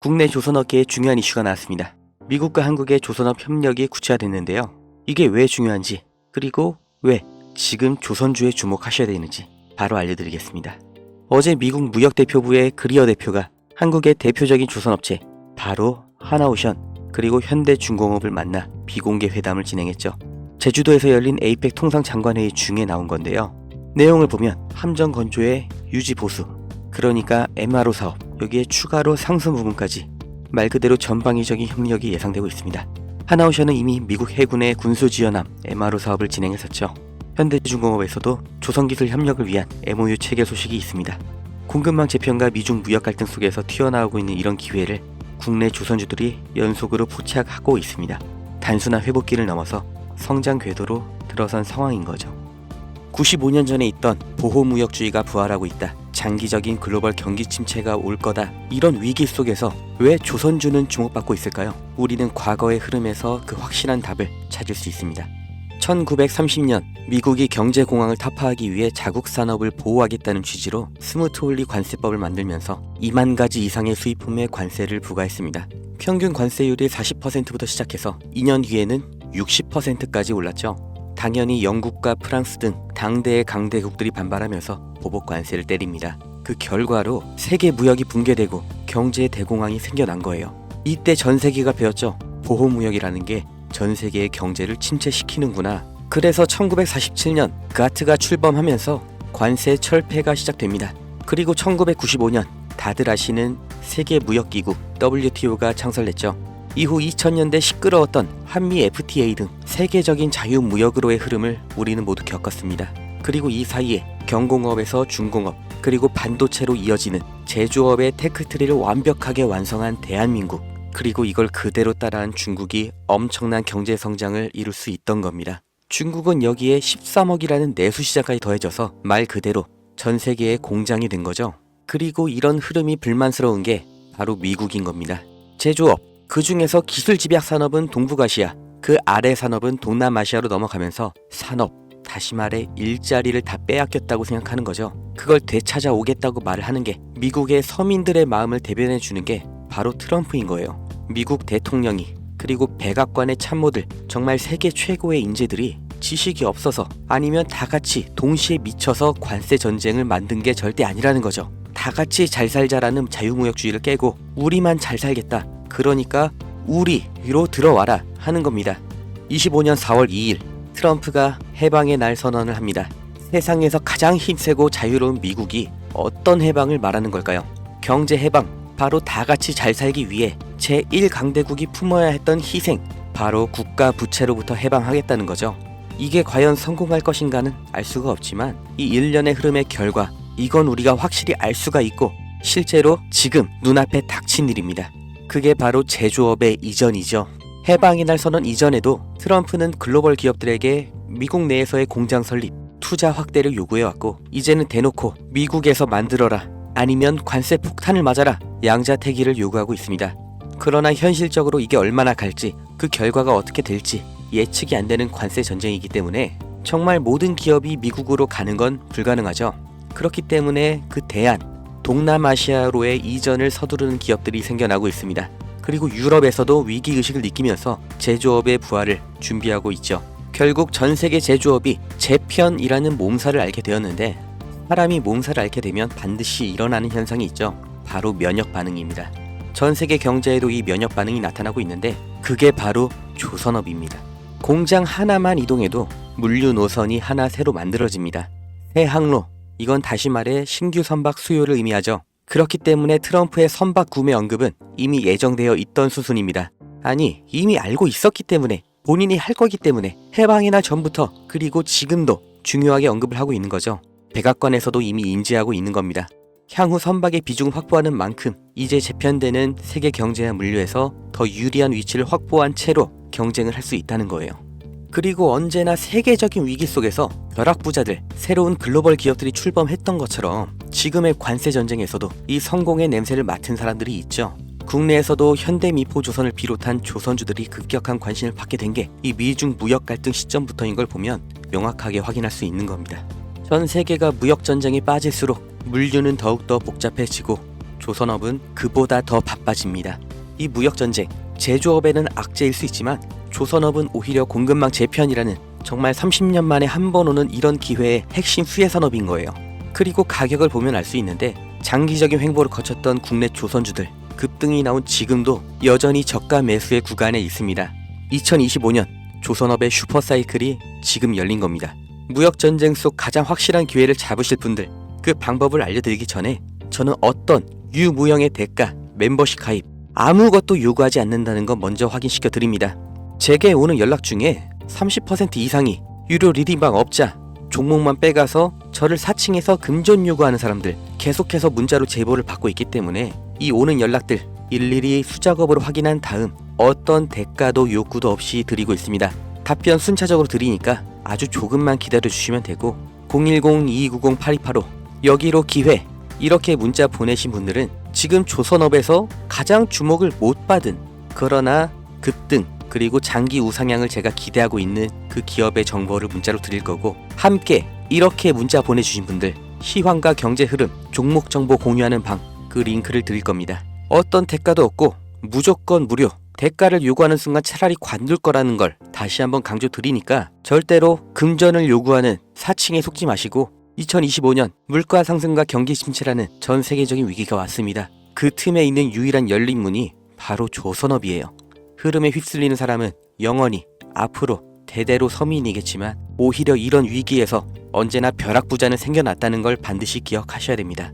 국내 조선업계에 중요한 이슈가 나왔습니다. 미국과 한국의 조선업 협력이 구체화됐는데요. 이게 왜 중요한지, 그리고 왜 지금 조선주에 주목하셔야 되는지 바로 알려드리겠습니다. 어제 미국 무역대표부의 그리어 대표가 한국의 대표적인 조선업체 바로 하나오션 그리고 현대중공업을 만나 비공개 회담을 진행했죠. 제주도에서 열린 에이펙 통상장관회의 중에 나온 건데요. 내용을 보면 함정 건조의 유지 보수, 그러니까 MRO 사업, 여기에 추가로 상수 부분까지 말 그대로 전방위적인 협력이 예상되고 있습니다. 하나오션은 이미 미국 해군의 군수지원함 MRO 사업을 진행했었죠. 현대중공업에서도 조선기술 협력을 위한 MOU 체결 소식이 있습니다. 공급망 재편과 미중 무역 갈등 속에서 튀어나오고 있는 이런 기회를 국내 조선주들이 연속으로 포착하고 있습니다. 단순한 회복기를 넘어서 성장 궤도로 들어선 상황인 거죠. 95년 전에 있던 보호무역주의가 부활하고 있다. 장기적인 글로벌 경기 침체가 올 거다. 이런 위기 속에서 왜 조선주는 주목받고 있을까요? 우리는 과거의 흐름에서 그 확실한 답을 찾을 수 있습니다. 1930년 미국이 경제공황을 타파하기 위해 자국 산업을 보호하겠다는 취지로 스무트홀리 관세법을 만들면서 2만 가지 이상의 수입품에 관세를 부과했습니다. 평균 관세율이 40%부터 시작해서 2년 뒤에는 60%까지 올랐죠. 당연히 영국과 프랑스 등 당대의 강대국들이 반발하면서 보복 관세를 때립니다. 그 결과로 세계 무역이 붕괴되고 경제의 대공황이 생겨난 거예요. 이때 전 세계가 배웠죠. 보호무역이라는 게 전 세계의 경제를 침체시키는구나. 그래서 1947년 가트가 출범하면서 관세 철폐가 시작됩니다. 그리고 1995년 다들 아시는 세계무역기구 WTO가 창설됐죠. 이후 2000년대 시끄러웠던 한미 FTA 등 세계적인 자유무역으로의 흐름을 우리는 모두 겪었습니다. 그리고 이 사이에 경공업에서 중공업, 그리고 반도체로 이어지는 제조업의 테크트리를 완벽하게 완성한 대한민국, 그리고 이걸 그대로 따라한 중국이 엄청난 경제 성장을 이룰 수 있던 겁니다. 중국은 여기에 13억이라는 내수시장까지 더해져서 말 그대로 전 세계의 공장이 된 거죠. 그리고 이런 흐름이 불만스러운 게 바로 미국인 겁니다. 제조업, 그 중에서 기술 집약 산업은 동북아시아, 그 아래 산업은 동남아시아로 넘어가면서 산업, 다시 말해 일자리를 다 빼앗겼다고 생각하는 거죠. 그걸 되찾아오겠다고 말을 하는 게 미국의 서민들의 마음을 대변해 주는 게 바로 트럼프인 거예요. 미국 대통령이, 그리고 백악관의 참모들, 정말 세계 최고의 인재들이 지식이 없어서 아니면 다 같이 동시에 미쳐서 관세 전쟁을 만든 게 절대 아니라는 거죠. 다 같이 잘 살자라는 자유무역주의를 깨고 우리만 잘 살겠다, 그러니까 우리로 들어와라 하는 겁니다. 25년 4월 2일 트럼프가 해방의 날 선언을 합니다. 세상에서 가장 힘세고 자유로운 미국이 어떤 해방을 말하는 걸까요? 경제 해방, 바로 다 같이 잘 살기 위해 제1강대국이 품어야 했던 희생, 바로 국가 부채로부터 해방하겠다는 거죠. 이게 과연 성공할 것인가는 알 수가 없지만 이 일련의 흐름의 결과, 이건 우리가 확실히 알 수가 있고 실제로 지금 눈앞에 닥친 일입니다. 그게 바로 제조업의 이전이죠. 해방의 날 선언 이전에도 트럼프는 글로벌 기업들에게 미국 내에서의 공장 설립, 투자 확대를 요구해왔고, 이제는 대놓고 미국에서 만들어라, 아니면 관세 폭탄을 맞아라, 양자택일을 요구하고 있습니다. 그러나 현실적으로 이게 얼마나 갈지, 그 결과가 어떻게 될지 예측이 안 되는 관세 전쟁이기 때문에 정말 모든 기업이 미국으로 가는 건 불가능하죠. 그렇기 때문에 그 대안, 동남아시아로의 이전을 서두르는 기업들이 생겨나고 있습니다. 그리고 유럽에서도 위기의식을 느끼면서 제조업의 부활을 준비하고 있죠. 결국 전 세계 제조업이 재편이라는 몸살을 앓게 되었는데, 사람이 몸살을 앓게 되면 반드시 일어나는 현상이 있죠. 바로 면역 반응입니다. 전 세계 경제에도 이 면역 반응이 나타나고 있는데 그게 바로 조선업입니다. 공장 하나만 이동해도 물류 노선이 하나 새로 만들어집니다. 새 항로, 이건 다시 말해 신규 선박 수요를 의미하죠. 그렇기 때문에 트럼프의 선박 구매 언급은 이미 예정되어 있던 수순입니다. 아니, 이미 알고 있었기 때문에, 본인이 할 거기 때문에 해방의 날 전부터, 그리고 지금도 중요하게 언급을 하고 있는 거죠. 백악관에서도 이미 인지하고 있는 겁니다. 향후 선박의 비중을 확보하는 만큼 이제 재편되는 세계 경제와 물류에서 더 유리한 위치를 확보한 채로 경쟁을 할 수 있다는 거예요. 그리고 언제나 세계적인 위기 속에서 벼락부자들, 새로운 글로벌 기업들이 출범했던 것처럼 지금의 관세 전쟁에서도 이 성공의 냄새를 맡은 사람들이 있죠. 국내에서도 현대미포조선을 비롯한 조선주들이 급격한 관심을 받게 된 게 이 미중 무역 갈등 시점부터인 걸 보면 명확하게 확인할 수 있는 겁니다. 전 세계가 무역 전쟁에 빠질수록 물류는 더욱더 복잡해지고 조선업은 그보다 더 바빠집니다. 이 무역전쟁, 제조업에는 악재일 수 있지만 조선업은 오히려 공급망 재편이라는 정말 30년 만에 한 번 오는 이런 기회의 핵심 수혜산업인 거예요. 그리고 가격을 보면 알 수 있는데 장기적인 횡보를 거쳤던 국내 조선주들 급등이 나온 지금도 여전히 저가 매수의 구간에 있습니다. 2025년 조선업의 슈퍼사이클이 지금 열린 겁니다. 무역전쟁 속 가장 확실한 기회를 잡으실 분들, 그 방법을 알려드리기 전에 저는 어떤 유무형의 대가, 멤버십 가입 아무것도 요구하지 않는다는 거 먼저 확인시켜 드립니다. 제게 오는 연락 중에 30% 이상이 유료 리딩방 업자, 종목만 빼가서 저를 사칭해서 금전 요구하는 사람들 계속해서 문자로 제보를 받고 있기 때문에 이 오는 연락들 일일이 수작업으로 확인한 다음 어떤 대가도 요구도 없이 드리고 있습니다. 답변 순차적으로 드리니까 아주 조금만 기다려 주시면 되고 010-2290-8285 여기로 기회 이렇게 문자 보내신 분들은 지금 조선업에서 가장 주목을 못 받은 그러나 급등 그리고 장기 우상향을 제가 기대하고 있는 그 기업의 정보를 문자로 드릴 거고 함께 이렇게 문자 보내주신 분들 시황과 경제 흐름, 종목 정보 공유하는 방 그 링크를 드릴 겁니다. 어떤 대가도 없고 무조건 무료 대가를 요구하는 순간 차라리 관둘 거라는 걸 다시 한번 강조 드리니까 절대로 금전을 요구하는 사칭에 속지 마시고 2025년 물가 상승과 경기 침체라는 전 세계적인 위기가 왔습니다. 그 틈에 있는 유일한 열린 문이 바로 조선업이에요. 흐름에 휩쓸리는 사람은 영원히 앞으로 대대로 서민이겠지만 오히려 이런 위기에서 언제나 벼락부자는 생겨났다는 걸 반드시 기억하셔야 됩니다.